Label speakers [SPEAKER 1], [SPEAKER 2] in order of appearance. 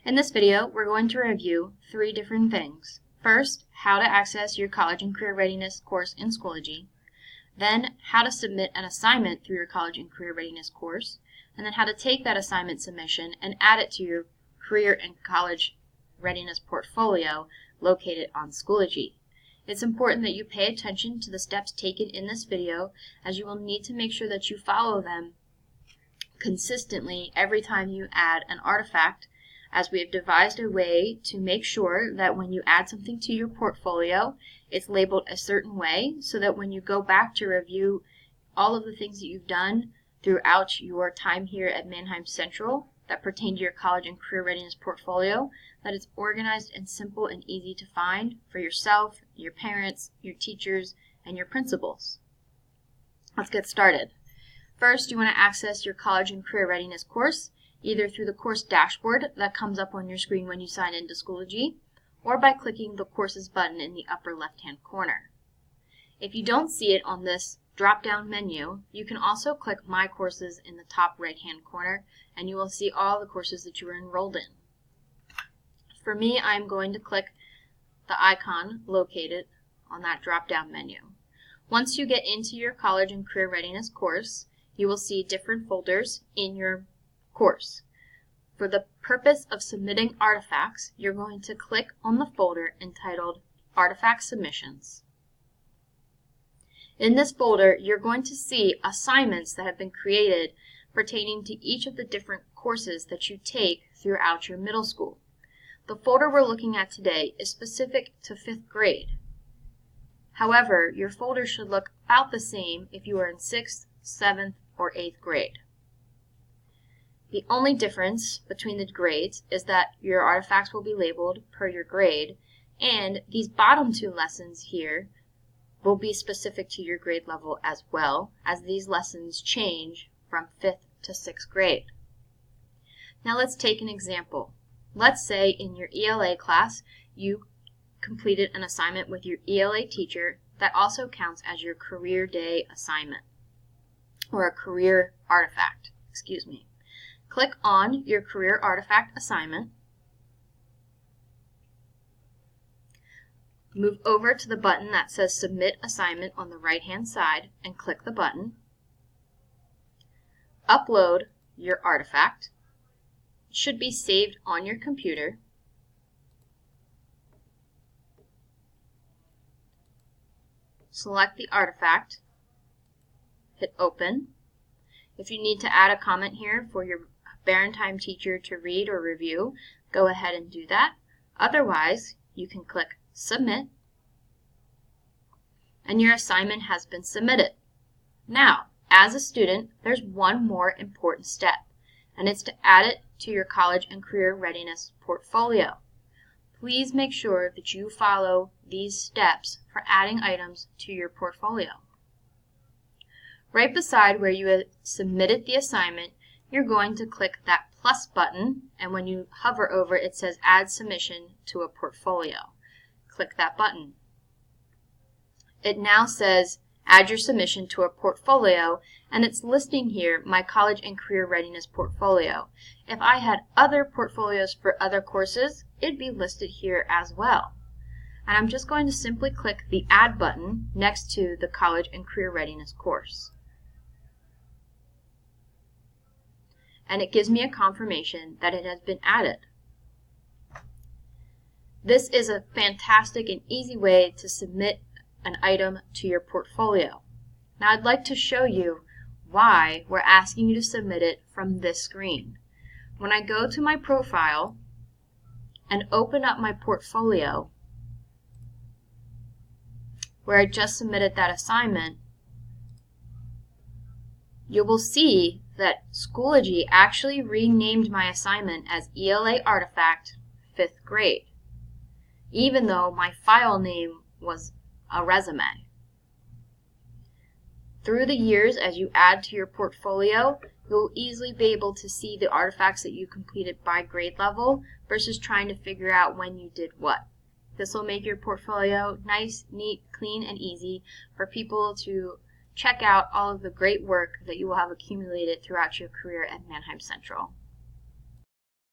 [SPEAKER 1] In this video, we're going to review 3 different things. First, how to access your college and career readiness course in Schoology. Then, how to submit an assignment through your college and career readiness course. And then how to take that assignment submission and add it to your career and college readiness portfolio located on Schoology. It's important that you pay attention to the steps taken in this video, as you will need to make sure that you follow them consistently every time you add an artifact, as we have devised a way to make sure that when you add something to your portfolio, it's labeled a certain way, so that when you go back to review all of the things that you've done throughout your time here at Mannheim Central that pertain to your college and career readiness portfolio, that it's organized and simple and easy to find for yourself, your parents, your teachers, and your principals. Let's get started. First, you want to access your college and career readiness course, either through the course dashboard that comes up on your screen when you sign into Schoology, or by clicking the Courses button in the upper left-hand corner. If you don't see it on this drop-down menu, you can also click My Courses in the top right-hand corner, and you will see all the courses that you are enrolled in. For me, I'm going to click the icon located on that drop-down menu. Once you get into your college and career readiness course, you will see different folders in your course. For the purpose of submitting artifacts, you're going to click on the folder entitled Artifact Submissions. In this folder, you're going to see assignments that have been created pertaining to each of the different courses that you take throughout your middle school. The folder we're looking at today is specific to 5th grade. However, your folder should look about the same if you are in 6th, 7th, or 8th grade. The only difference between the grades is that your artifacts will be labeled per your grade, and these bottom 2 lessons here will be specific to your grade level as well, as these lessons change from 5th to 6th grade. Now let's take an example. Let's say in your ELA class you completed an assignment with your ELA teacher that also counts as your career day assignment, or a career artifact, Click on your career artifact assignment. Move over to the button that says Submit Assignment on the right-hand side and click the button. Upload your artifact. It should be saved on your computer. Select the artifact. Hit Open. If you need to add a comment here for your Barentime teacher to read or review, go ahead and do that. Otherwise, you can click Submit, and your assignment has been submitted. Now, as a student, there's one more important step, and it's to add it to your college and career readiness portfolio. Please make sure that you follow these steps for adding items to your portfolio. Right beside where you have submitted the assignment, you're going to click that plus button, and when you hover over it says Add Submission to a Portfolio. Click that button. It now says Add your submission to a portfolio, and it's listing here my college and career readiness portfolio. If I had other portfolios for other courses, it'd be listed here as well. And I'm just going to simply click the Add button next to the college and career readiness course. And it gives me a confirmation that it has been added. This is a fantastic and easy way to submit an item to your portfolio. Now I'd like to show you why we're asking you to submit it from this screen. When I go to my profile and open up my portfolio, where I just submitted that assignment, you will see that Schoology actually renamed my assignment as ELA Artifact 5th grade, even though my file name was a resume. Through the years, as you add to your portfolio, you'll easily be able to see the artifacts that you completed by grade level versus trying to figure out when you did what. This will make your portfolio nice, neat, clean, and easy for people to check out all of the great work that you will have accumulated throughout your career at Mannheim Central.